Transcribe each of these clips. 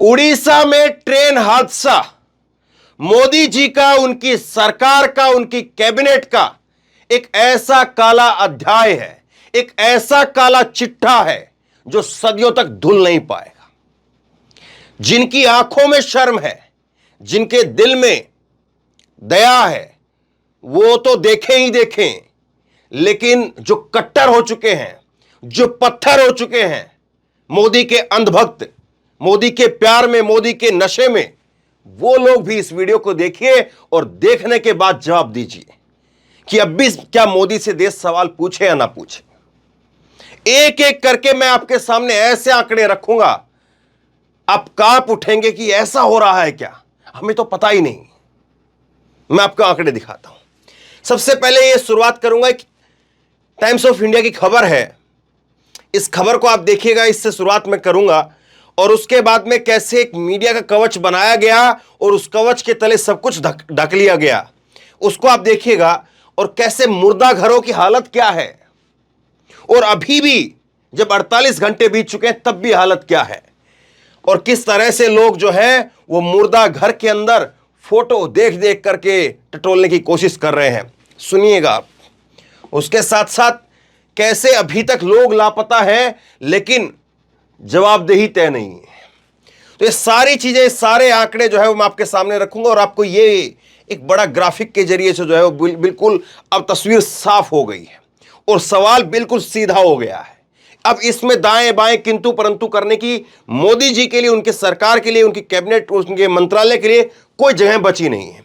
उड़ीसा में ट्रेन हादसा, मोदी जी का, उनकी सरकार का, उनकी कैबिनेट का एक ऐसा काला अध्याय है, एक ऐसा काला चिट्ठा है जो सदियों तक धुल नहीं पाएगा। जिनकी आंखों में शर्म है, जिनके दिल में दया है, वो तो देखें ही देखें, लेकिन जो कट्टर हो चुके हैं, जो पत्थर हो चुके हैं, मोदी के अंधभक्त, मोदी के प्यार में, मोदी के नशे में, वो लोग भी इस वीडियो को देखिए और देखने के बाद जवाब दीजिए कि अब भी क्या मोदी से देश सवाल पूछे या ना पूछे। एक एक करके मैं आपके सामने ऐसे आंकड़े रखूंगा, आप कांप उठेंगे कि ऐसा हो रहा है क्या, हमें तो पता ही नहीं। मैं आपको आंकड़े दिखाता हूं। सबसे पहले यह शुरुआत करूंगा, टाइम्स ऑफ इंडिया की खबर है, इस खबर को आप देखिएगा, इससे शुरुआत मैं करूंगा और उसके बाद में कैसे एक मीडिया का कवच बनाया गया और उस कवच के तले सब कुछ ढक लिया गया, उसको आप देखिएगा। और कैसे मुर्दा घरों की हालत क्या है, और अभी भी जब 48 घंटे बीत चुके हैं तब भी हालत क्या है, और किस तरह से लोग जो है वो मुर्दा घर के अंदर फोटो देख देख करके टटोलने की कोशिश कर रहे हैं। सुनिएगा आप। उसके साथ साथ कैसे अभी तक लोग लापता है लेकिन जवाबदेही तय नहीं है। तो ये सारी चीजें, सारे आंकड़े जो है वो मैं आपके सामने रखूंगा और आपको ये एक बड़ा ग्राफिक के जरिए से जो है वो बिल्कुल अब तस्वीर साफ हो गई है और सवाल बिल्कुल सीधा हो गया है। अब इसमें दाएं बाएं किंतु परंतु करने की मोदी जी के लिए, उनकी सरकार के लिए, उनकी कैबिनेट, उनके मंत्रालय के लिए कोई जगह बची नहीं है।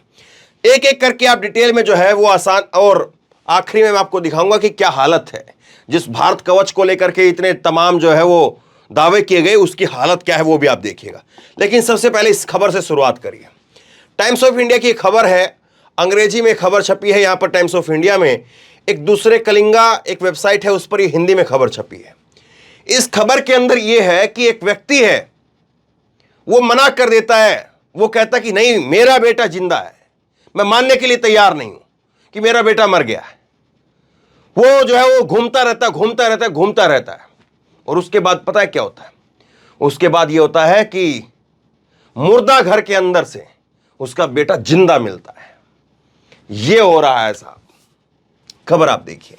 एक एक करके आप डिटेल में जो है वो आसान, और आखिरी में मैं आपको दिखाऊंगा कि क्या हालत है। जिस भारत कवच को लेकर के इतने तमाम जो है वो दावे किए गए, उसकी हालत क्या है वो भी आप देखिएगा। लेकिन सबसे पहले इस खबर से शुरुआत करिए। टाइम्स ऑफ इंडिया की खबर है, अंग्रेजी में खबर छपी है यहां पर टाइम्स ऑफ इंडिया में। एक दूसरे कलिंगा एक वेबसाइट है, उस पर ये हिंदी में खबर छपी है। इस खबर के अंदर यह है कि एक व्यक्ति है, वो मना कर देता है, वो कहता कि नहीं, मेरा बेटा जिंदा है, मैं मानने के लिए तैयार नहीं हूं कि मेरा बेटा मर गया है। वो जो है वो घूमता रहता है। और उसके बाद पता है क्या होता है? उसके बाद ये होता है कि मुर्दा घर के अंदर से उसका बेटा जिंदा मिलता है। ये हो रहा है साहब। खबर आप देखिए।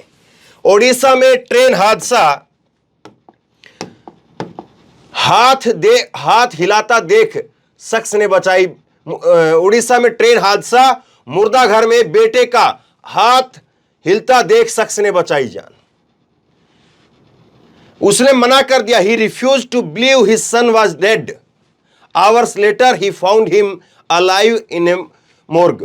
ओडिशा में ट्रेन हादसा, हाथ हिलाता देख शख्स ने बचाई। उड़ीसा में ट्रेन हादसा, मुर्दा घर में बेटे का हाथ हिलता देख शख्स ने बचाई जान। उसने मना कर दिया। He refuse to believe his son was dead. Hours later he found him alive in a morgue.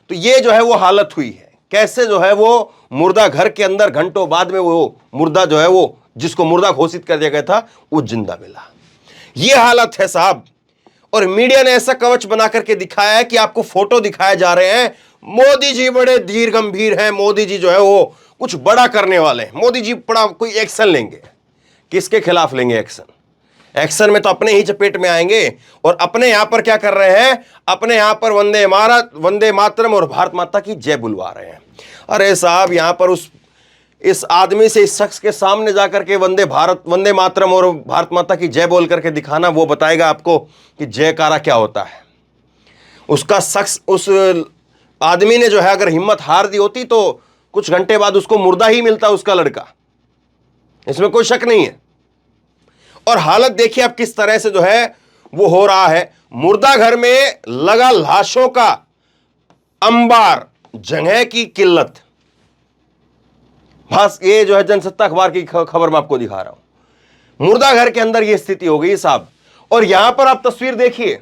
तो ये जो है वो हालत हुई है, कैसे जो है वो मुर्दा घर के अंदर घंटों बाद में वो मुर्दा जो है वो, जिसको मुर्दा घोषित कर दिया गया था, वो जिंदा मिला। ये हालत है साहब। और मीडिया ने ऐसा कवच बना करके दिखाया है कि आपको फोटो दिखाए जा रहे हैं, मोदी जी बड़े धीर गंभीर हैं, मोदी जी जो है वो कुछ बड़ा करने वाले हैं, मोदी जी बड़ा कोई एक्शन लेंगे। किसके खिलाफ लेंगे एक्शन? एक्शन में तो अपने ही चपेट में आएंगे। और अपने यहां पर क्या कर रहे हैं? अपने यहां पर वंदे मातरम और भारत माता की जय बुलवा रहे हैं। अरे साहब, यहां पर इस आदमी से, इस शख्स के सामने जाकर के वंदे मातरम और भारत माता की जय बोल करके दिखाना, वो बताएगा आपको कि जयकारा क्या होता है। उस आदमी ने जो है अगर हिम्मत हार दी होती तो कुछ घंटे बाद उसको मुर्दा ही मिलता, उसका लड़का, इसमें कोई शक नहीं है। और हालत देखिए आप किस तरह से जो है वो हो रहा है। मुर्दा घर में लगा लाशों का अंबार, जगह की किल्लत। बस ये जो है जनसत्ता अखबार की खबर मैं आपको दिखा रहा हूं। मुर्दा घर के अंदर ये स्थिति हो गई साहब। और यहां पर आप तस्वीर देखिए,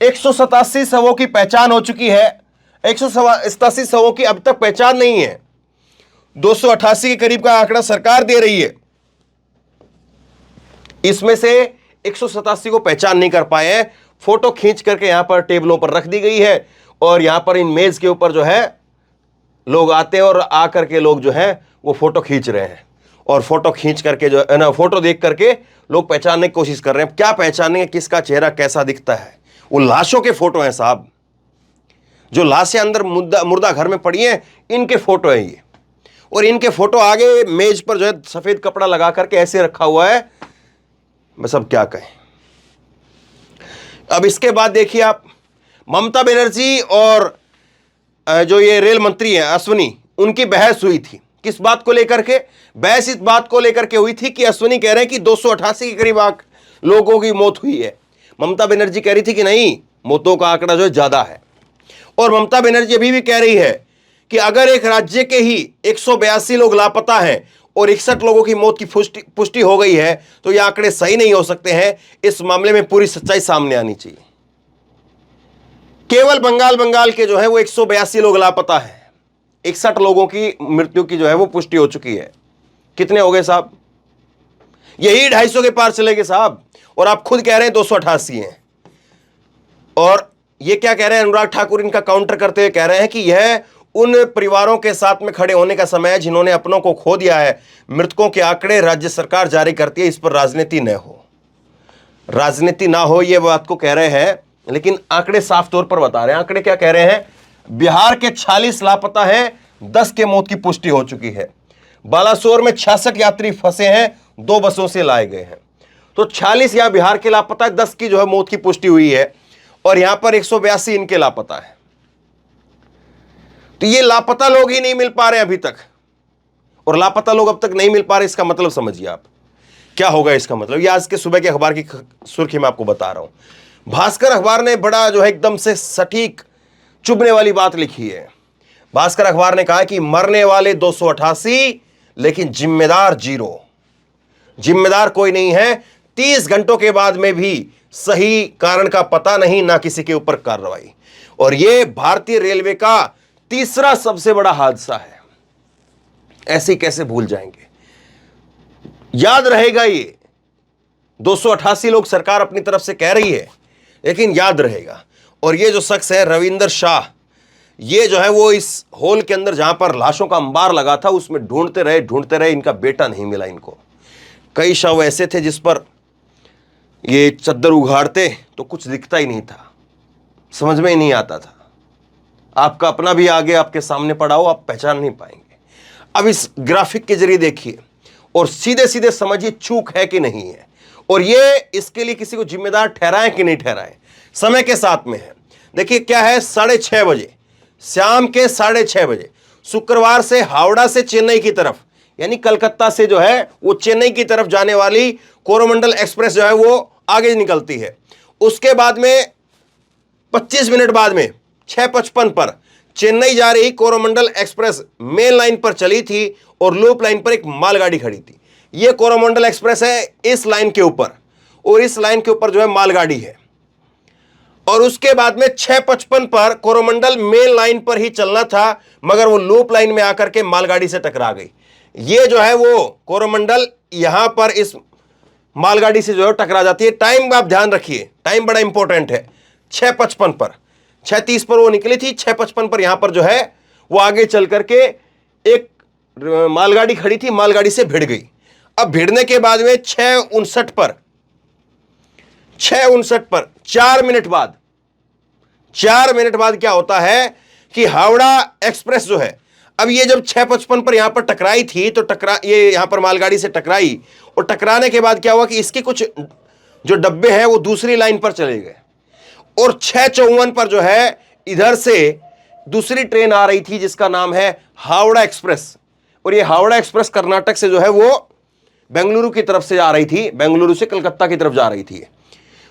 187 शवों की पहचान हो चुकी है। 187 शवों की अब तक पहचान नहीं है। 288 के करीब का आंकड़ा सरकार दे रही है। इसमें से 187 को पहचान नहीं कर पाए हैं। फोटो खींच करके यहां पर टेबलों पर रख दी गई है और यहां पर इन मेज के ऊपर जो है लोग आते हैं और आकर के लोग जो है वो फोटो खींच रहे हैं। और फोटो खींच करके जो है ना, फोटो देख करके लोग पहचानने की कोशिश कर रहे हैं। क्या पहचानेंगे किसका चेहरा कैसा दिखता है? वो लाशों के फोटो हैं साहब। जो लाशें अंदर मुर्दा घर में पड़ी हैं, इनके फोटो है ये। और इनके फोटो आगे मेज पर जो है सफेद कपड़ा लगा करके ऐसे रखा हुआ है। बस अब क्या कहें। अब इसके बाद देखिए आप, ममता बनर्जी और जो ये रेल मंत्री हैं अश्विनी, उनकी बहस हुई थी। किस बात को लेकर के बहस? इस बात को लेकर के हुई थी कि अश्विनी कह रहे हैं कि 288 के करीब लोगों की मौत हुई है। ममता बनर्जी कह रही थी कि नहीं, मौतों का आंकड़ा जो है ज्यादा है। और ममता बनर्जी अभी भी कह रही है कि अगर एक राज्य के ही 182 लोग लापता हैं और 61 लोगों की मौत की पुष्टि हो गई है तो ये आंकड़े सही नहीं हो सकते हैं। इस मामले में पूरी सच्चाई सामने आनी चाहिए। केवल बंगाल के जो है वो 182 लोग लापता हैं, 61 लोगों की मृत्यु की जो है वो पुष्टि हो चुकी है। कितने हो गए साहब? यही 250 के पार चले गए साहब। और आप खुद कह रहे हैं 288 हैं। और ये क्या कह रहे हैं अनुराग ठाकुर, इनका काउंटर करते हुए कह रहे हैं कि यह उन परिवारों के साथ में खड़े होने का समय है जिन्होंने अपनों को खो दिया है। मृतकों के आंकड़े राज्य सरकार जारी करती है, इस पर राजनीति न हो, राजनीति ना हो, ये बात को कह रहे हैं। लेकिन आंकड़े साफ तौर पर बता रहे हैं। आंकड़े क्या कह रहे हैं? बिहार के 46 लापता हैं, 10 के मौत की पुष्टि हो चुकी है। बालासोर में 66 यात्री फंसे हैं, 2 बसों से लाए गए हैं। तो 46 यहां बिहार के लापता है, 10 की जो है मौत की पुष्टि हुई है। और यहां पर 182 इनके लापता है। तो ये लापता लोग ही नहीं मिल पा रहे अभी तक। और लापता लोग अब तक नहीं मिल पा रहे, इसका मतलब समझिए आप क्या होगा। इसका मतलब ये आज के सुबह के अखबार की सुर्खी में आपको बता रहा हूं। भास्कर अखबार ने बड़ा जो है एकदम से सटीक चुभने वाली बात लिखी है। भास्कर अखबार ने कहा कि मरने वाले 288 लेकिन जिम्मेदार 0। जिम्मेदार कोई नहीं है। 30 घंटों के बाद में भी सही कारण का पता नहीं, ना किसी के ऊपर कार्रवाई। और यह भारतीय रेलवे का तीसरा सबसे बड़ा हादसा है। ऐसे कैसे भूल जाएंगे? याद रहेगा ये। 288 लोग सरकार अपनी तरफ से कह रही है, लेकिन याद रहेगा। और ये जो शख्स है रविंदर शाह, ये जो है वो इस होल के अंदर जहां पर लाशों का अंबार लगा था उसमें ढूंढते रहे, इनका बेटा नहीं मिला इनको। कई शव ऐसे थे जिस पर ये चद्दर उघाड़ते तो कुछ दिखता ही नहीं था, समझ में ही नहीं आता था। आपका अपना भी आगे आपके सामने पड़ा हो, आप पहचान नहीं पाएंगे। अब इस ग्राफिक के जरिए देखिए और सीधे सीधे समझिए चूक है कि नहीं है। और ये इसके लिए किसी को जिम्मेदार ठहराएं कि नहीं ठहराएं, समय के साथ में है। देखिए क्या है, 6:30 बजे, शाम के 6:30 बजे शुक्रवार से हावड़ा से चेन्नई की तरफ, यानी कलकत्ता से जो है वो चेन्नई की तरफ जाने वाली कोरोमंडल एक्सप्रेस जो है वो आगे निकलती है। उसके बाद में 25 मिनट बाद में 6:55 पर चेन्नई जा रही कोरोमंडल एक्सप्रेस मेन लाइन पर चली थी और लूप लाइन पर एक मालगाड़ी खड़ी थी। यह कोरोमंडल एक्सप्रेस है इस लाइन के ऊपर, और इस लाइन के ऊपर जो है मालगाड़ी है। और उसके बाद में 6:55 पर कोरोमंडल मेन लाइन पर ही चलना था, मगर वो लूप लाइन में आकर के मालगाड़ी से टकरा गई। ये जो है वो कोरोमंडल यहां पर इस मालगाड़ी से जो है टकरा जाती है। टाइम आप ध्यान रखिए, टाइम बड़ा इंपॉर्टेंट है। 6:55 पर, 6:30 पर वो निकली थी, 6:55 पर यहां पर जो है वो आगे चल करके एक मालगाड़ी खड़ी थी, मालगाड़ी से भिड़ गई। अब भिड़ने के बाद में 6:59 पर 4 मिनट बाद क्या होता है कि हावड़ा एक्सप्रेस जो है, अब ये जब 6:55 पर यहां पर टकराई थी तो ये यहां पर मालगाड़ी से टकराई, और टकराने के बाद क्या हुआ कि इसके कुछ जो डब्बे हैं वो दूसरी लाइन पर चले गए। और 6:54 पर जो है इधर से दूसरी ट्रेन आ रही थी जिसका नाम है हावड़ा एक्सप्रेस। और ये हावड़ा एक्सप्रेस कर्नाटक से जो है वो बेंगलुरु की तरफ से आ रही थी, बेंगलुरु से कलकत्ता की तरफ जा रही थी।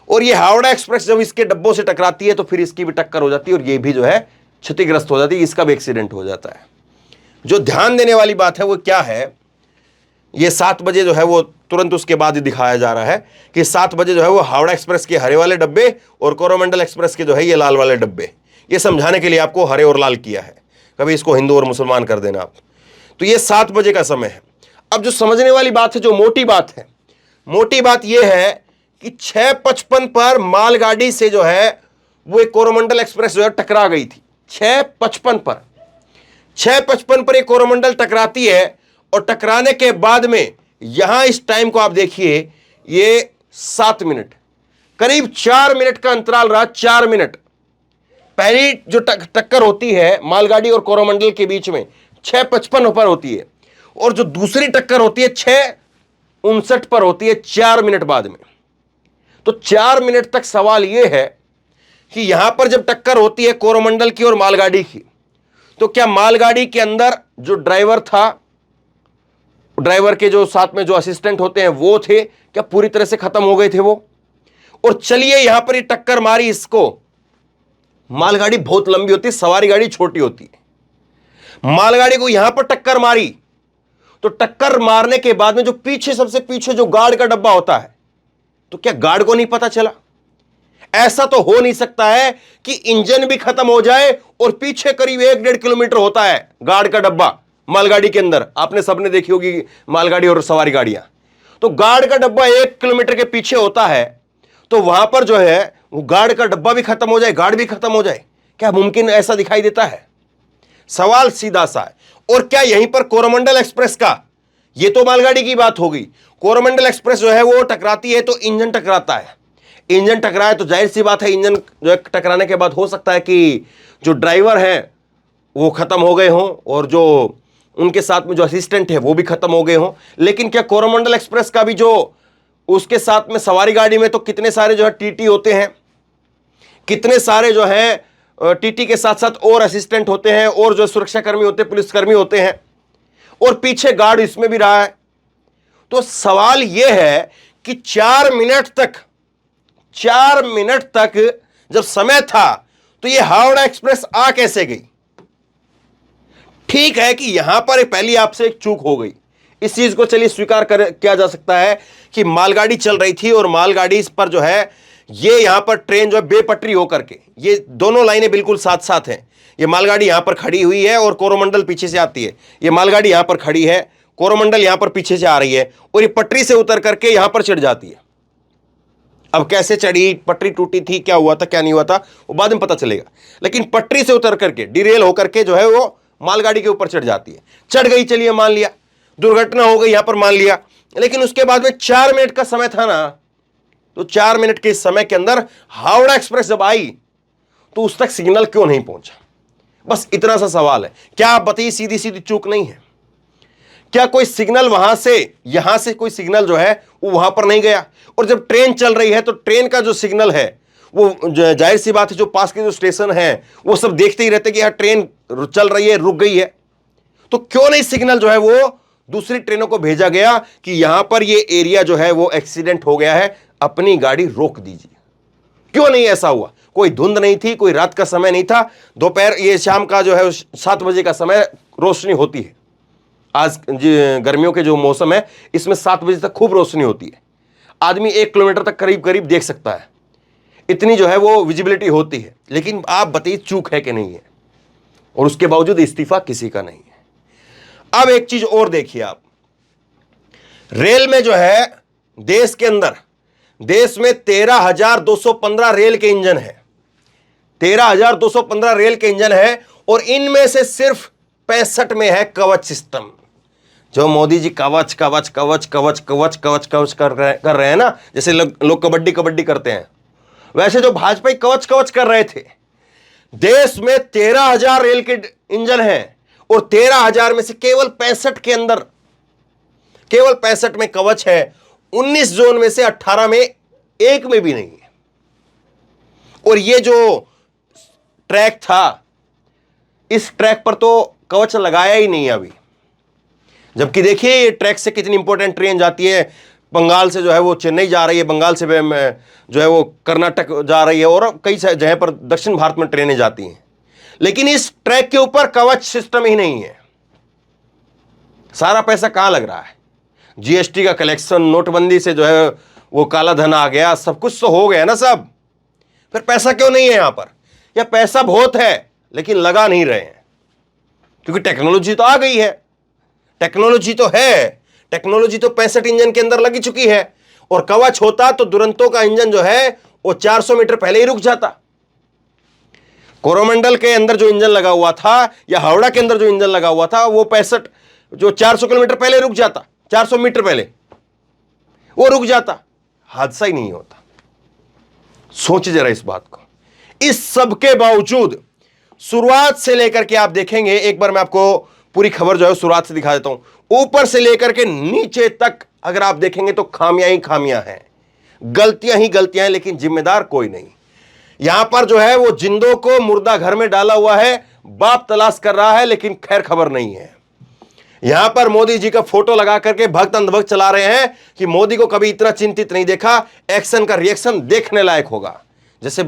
और ये हावड़ा एक्सप्रेस जब इसके डब्बों से टकराती है तो फिर इसकी भी टक्कर हो जाती है और ये भी जो है क्षतिग्रस्त हो जाती है, इसका भी एक्सीडेंट हो जाता है। जो ध्यान देने वाली बात है वो क्या है, ये 7 बजे जो है वो तुरंत उसके बाद ही दिखाया जा रहा है कि 7 बजे जो है वो हावड़ा एक्सप्रेस के हरे वाले डब्बे और कोरोमंडल एक्सप्रेस के जो है ये लाल वाले डब्बे, ये समझाने के लिए आपको हरे और लाल किया है, कभी इसको हिंदू और मुसलमान कर देना आप। तो ये 7 बजे का समय है। अब जो समझने वाली बात है, जो मोटी बात है, मोटी बात ये है कि 6:55 पर मालगाड़ी से जो है वो एक कोरोमंडल एक्सप्रेस जो है टकरा गई थी। 6:55 पर एक कोरोमंडल टकराती है, और टकराने के बाद में यहां इस टाइम को आप देखिए, ये 7 मिनट, करीब 4 मिनट का अंतराल रहा। 4 मिनट पहली जो टक्कर होती है मालगाड़ी और कोरोमंडल के बीच में 6:55 पर होती है, और जो दूसरी टक्कर होती है 6:59 पर होती है, 4 मिनट बाद में। तो 4 मिनट तक सवाल यह है कि यहां पर जब टक्कर होती है कोरोमंडल की और मालगाड़ी की, तो क्या मालगाड़ी के अंदर जो ड्राइवर था, ड्राइवर के जो साथ में जो असिस्टेंट होते हैं वो थे, क्या पूरी तरह से खत्म हो गए थे वो? और चलिए यहां पर ये टक्कर मारी इसको, मालगाड़ी बहुत लंबी होती है, सवारी गाड़ी छोटी होती है, मालगाड़ी को यहां पर टक्कर मारी, तो टक्कर मारने के बाद में जो पीछे, सबसे पीछे जो गार्ड का डब्बा होता है, तो क्या गार्ड को नहीं पता चला? ऐसा तो हो नहीं सकता है कि इंजन भी खत्म हो जाए और पीछे करीब 1-1.5 किलोमीटर होता है गार्ड का डब्बा मालगाड़ी के अंदर। आपने सबने देखी होगी मालगाड़ी और सवारी गाड़ियां, तो गार्ड का डब्बा 1 किलोमीटर के पीछे होता है, तो वहां पर जो है वो गार्ड का डब्बा भी खत्म हो जाए, गार्ड भी खत्म हो जाए, क्या मुमकिन ऐसा दिखाई देता है? सवाल सीधा सा है। और क्या यहीं पर कोरोमंडल एक्सप्रेस का, ये तो मालगाड़ी की बात होगी, कोरोमंडल एक्सप्रेस जो है वो टकराती है तो इंजन टकराता है, इंजन टकराए तो जाहिर सी बात है इंजन जो है टकराने के बाद हो सकता है कि जो ड्राइवर हैं वो खत्म हो गए हों और जो उनके साथ में जो असिस्टेंट है वो भी खत्म हो गए हों। लेकिन क्या कोरोमंडल एक्सप्रेस का भी जो उसके साथ में सवारी गाड़ी में तो कितने सारे जो है टीटी होते हैं, कितने सारे जो है टीटी के साथ साथ और असिस्टेंट होते हैं और जो सुरक्षाकर्मी होते हैं, पुलिसकर्मी होते हैं, और पीछे गार्ड इसमें भी रहा है। तो सवाल यह है कि 4 मिनट तक जब समय था तो यह हावड़ा एक्सप्रेस आ कैसे गई? ठीक है कि यहां पर पहली आपसे एक चूक हो गई, इस चीज को चलिए स्वीकार किया जा सकता है कि मालगाड़ी चल रही थी और मालगाड़ी इस पर जो है ये यहां पर ट्रेन जो है बेपटरी होकर के, ये दोनों लाइनें बिल्कुल साथ साथ हैं, ये मालगाड़ी यहां पर खड़ी हुई है और कोरोमंडल पीछे से आती है, ये मालगाड़ी यहां पर खड़ी है, कोरोमंडल यहां पर पीछे से आ रही है और ये पटरी से उतर करके यहां पर चढ़ जाती है। अब कैसे चढ़ी, पटरी टूटी थी, क्या हुआ था क्या नहीं हुआ था वो बाद में पता चलेगा, लेकिन पटरी से उतर करके डिरेल होकर के जो है वो मालगाड़ी के ऊपर चढ़ जाती है। चढ़ गई, चलिए मान लिया दुर्घटना हो गई यहां पर मान लिया, लेकिन उसके बाद में 4 मिनट का समय था ना, तो 4 मिनट के समय के अंदर हावड़ा एक्सप्रेस जब आई तो उस तक सिग्नल क्यों नहीं पहुंचा? बस इतना सा सवाल है। क्या आप बताइए, सीधी सीधी चूक नहीं है? क्या कोई सिग्नल वहां से, यहां से कोई सिग्नल जो है वो वहां पर नहीं गया? और जब ट्रेन चल रही है तो ट्रेन का जो सिग्नल है वो जाहिर सी बात है जो पास के जो स्टेशन है वो सब देखते ही रहते कि यहां ट्रेन चल रही है, रुक गई है, तो क्यों नहीं सिग्नल जो है वो दूसरी ट्रेनों को भेजा गया कि यहां पर ये एरिया जो है वो एक्सीडेंट हो गया है, अपनी गाड़ी रोक दीजिए? क्यों नहीं ऐसा हुआ? कोई धुंध नहीं थी, कोई रात का समय नहीं था, दोपहर ये शाम का जो है 7 बजे का समय रोशनी होती है। आज गर्मियों के जो मौसम है इसमें 7 बजे तक खूब रोशनी होती है, आदमी 1 किलोमीटर तक करीब करीब देख सकता है, इतनी जो है वो विजिबिलिटी होती है। लेकिन आप बताइए चूक है कि नहीं है? और उसके बावजूद इस्तीफा किसी का नहीं है। अब एक चीज और देखिए आप, रेल में जो है देश के अंदर, देश में 13,215 रेल के इंजन है, 13,215 रेल के इंजन है और इनमें से सिर्फ 65 में है कवच सिस्टम। जो मोदी जी कवच कवच कवच कवच कवच कवच कवच कर रहे हैं ना, जैसे लोग कबड्डी कबड्डी करते हैं, वैसे जो भाजपा कवच कवच कर रहे थे। देश में 13,000 रेल के इंजन हैं और 13,000 में से केवल 65 के अंदर, केवल 65 में कवच है, 19 जोन में से 18 में एक में भी नहीं है। और ये जो ट्रैक था, इस ट्रैक पर तो कवच लगाया ही नहीं अभी, जबकि देखिए ये ट्रैक से कितनी इंपॉर्टेंट ट्रेन जाती है, बंगाल से जो है वो चेन्नई जा रही है, बंगाल से जो है वो कर्नाटक जा रही है और कई जगह पर दक्षिण भारत में ट्रेनें जाती हैं, लेकिन इस ट्रैक के ऊपर कवच सिस्टम ही नहीं है। सारा पैसा कहां लग रहा है? जीएसटी का कलेक्शन, नोटबंदी से जो है वो काला धन आ गया, सब कुछ तो हो गया ना सब, फिर पैसा क्यों नहीं है यहां पर? या पैसा बहुत है लेकिन लगा नहीं रहे हैं? क्योंकि टेक्नोलॉजी तो आ गई है, टेक्नोलॉजी तो है, टेक्नोलॉजी तो 65 इंजन के अंदर लगी चुकी है। और कवच होता तो दुरंतो का इंजन जो है वो 400 मीटर पहले ही रुक जाता। कोरोमंडल के अंदर जो इंजन लगा हुआ था या हावड़ा के अंदर जो इंजन लगा हुआ था वो 65 जो 400 किलोमीटर पहले रुक जाता, 400 मीटर पहले वो रुक जाता, हादसा ही नहीं होता। सोचिए जरा इस बात को। इस सब के बावजूद शुरुआत से लेकर के आप देखेंगे, एक बार मैं आपको पूरी खबर जो है शुरुआत से दिखा देता हूं, ऊपर से लेकर के नीचे तक अगर आप देखेंगे तो खामियां ही खामियां हैं। गलतियां ही गलतियां हैं, लेकिन जिम्मेदार कोई नहीं। यहां पर जो है वो जिंदों को मुर्दा घर में डाला हुआ है, बाप तलाश कर रहा है, लेकिन खैर खबर नहीं है। यहां पर मोदी जी का फोटो लगा करके भक्त अंधभक्त चला रहे हैं कि मोदी को कभी इतना चिंतित नहीं देखा, एक्शन का रिएक्शन देखने लायक होगा। जैसे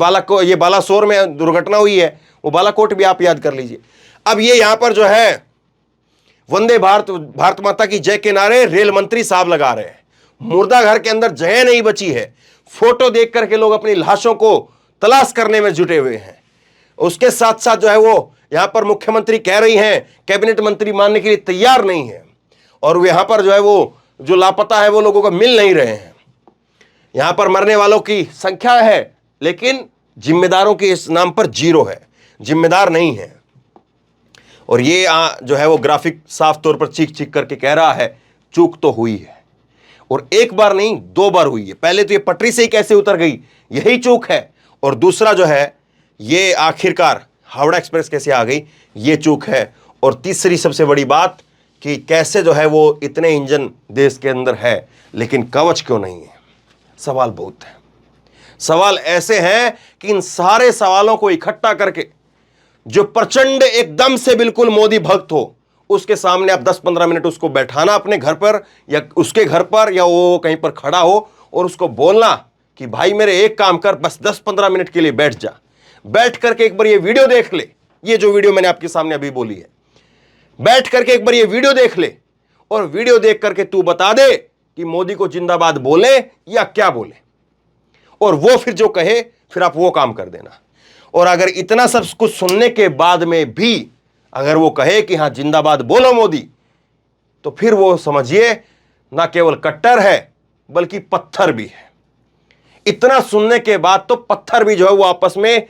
ये बालासोर में दुर्घटना हुई है, वो बालाकोट भी आप याद कर लीजिए। अब ये यहां पर जो है वंदे भारत, भारत माता की जय के नारे रेल मंत्री साहब लगा रहे हैं। मुर्दा घर के अंदर जगह नहीं बची है, फोटो देख करके लोग अपनी लाशों को तलाश करने में जुटे हुए हैं। उसके साथ साथ जो है वो यहां पर मुख्यमंत्री कह रही हैं कैबिनेट मंत्री मानने के लिए तैयार नहीं है, और वो यहां पर जो है वो जो लापता है वो लोगों को मिल नहीं रहे हैं। यहां पर मरने वालों की संख्या है, लेकिन जिम्मेदारों के इस नाम पर जीरो है, जिम्मेदार नहीं है। और ये जो है वो ग्राफिक साफ तौर पर चीख चीख करके कह रहा है चूक तो हुई है, और एक बार नहीं 2 बार हुई है। पहले तो ये पटरी से ही कैसे उतर गई, यही चूक है, और दूसरा जो है ये आखिरकार हावड़ा एक्सप्रेस कैसे आ गई, ये चूक है। और तीसरी सबसे बड़ी बात कि कैसे जो है वो इतने इंजन देश के अंदर है लेकिन कवच क्यों नहीं है। सवाल बहुत है, सवाल ऐसे हैं कि इन सारे सवालों को इकट्ठा करके जो प्रचंड एकदम से बिल्कुल मोदी भक्त हो, उसके सामने आप 10-15 मिनट उसको बैठाना अपने घर पर या उसके घर पर या वो कहीं पर खड़ा हो, और उसको बोलना कि भाई मेरे एक काम कर, बस 10-15 मिनट के लिए बैठ जा, बैठ करके एक बार ये वीडियो देख ले, ये जो वीडियो मैंने आपके सामने अभी बोली है, बैठ करके एक बार ये वीडियो देख ले, और वीडियो देख करके तू बता दे कि मोदी को जिंदाबाद बोले या क्या बोले, और वो फिर जो कहे फिर आप वो काम कर देना। और अगर इतना सब कुछ सुनने के बाद में भी अगर वो कहे कि हां जिंदाबाद बोलो मोदी, तो फिर वो समझिए ना केवल कट्टर है बल्कि पत्थर भी है। इतना सुनने के बाद तो पत्थर भी जो है वो आपस में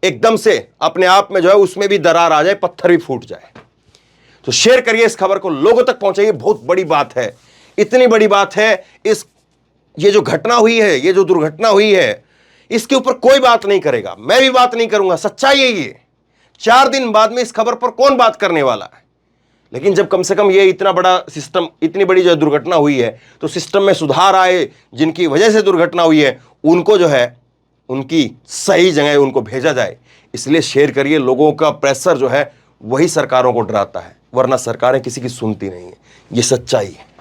एकदम से अपने आप में जो है उसमें भी दरार आ जाए, पत्थर भी फूट जाए। तो शेयर करिए इस खबर को, लोगों तक पहुंचाइए, बहुत बड़ी बात है, इतनी बड़ी बात है। ये जो घटना हुई है, ये जो दुर्घटना हुई है, इसके ऊपर कोई बात नहीं करेगा, मैं भी बात नहीं करूंगा, सच्चाई है ये। 4 दिन बाद में इस खबर पर कौन बात करने वाला है, लेकिन जब कम से कम ये इतना बड़ा सिस्टम, इतनी बड़ी जो दुर्घटना हुई है, तो सिस्टम में सुधार आए, जिनकी वजह से दुर्घटना हुई है उनको जो है उनकी सही जगह उनको भेजा जाए। इसलिए शेयर करिए, लोगों का प्रेशर जो है वही सरकारों को डराता है, वरना सरकारें किसी की सुनती नहीं है, ये सच्चाई है।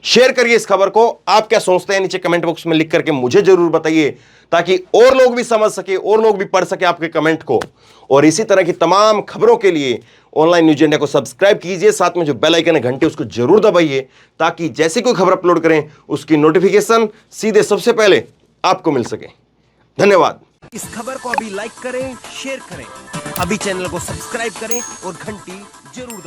शेयर करिए इस खबर को, आप क्या सोचते हैं नीचे कमेंट बॉक्स में लिख करके मुझे जरूर बताइए, ताकि और लोग भी समझ सके, और लोग भी पढ़ सके आपके कमेंट को। और इसी तरह की तमाम खबरों के लिए ऑनलाइन न्यूज इंडिया को सब्सक्राइब कीजिए, साथ में जो बेल आइकन है घंटे उसको जरूर दबाइए, ताकि जैसे कोई खबर अपलोड करें उसकी नोटिफिकेशन सीधे सबसे पहले आपको मिल सके। धन्यवाद। इस खबर को अभी लाइक करें, शेयर करें, अभी चैनल को सब्सक्राइब करें और घंटी जरूर दबाएं।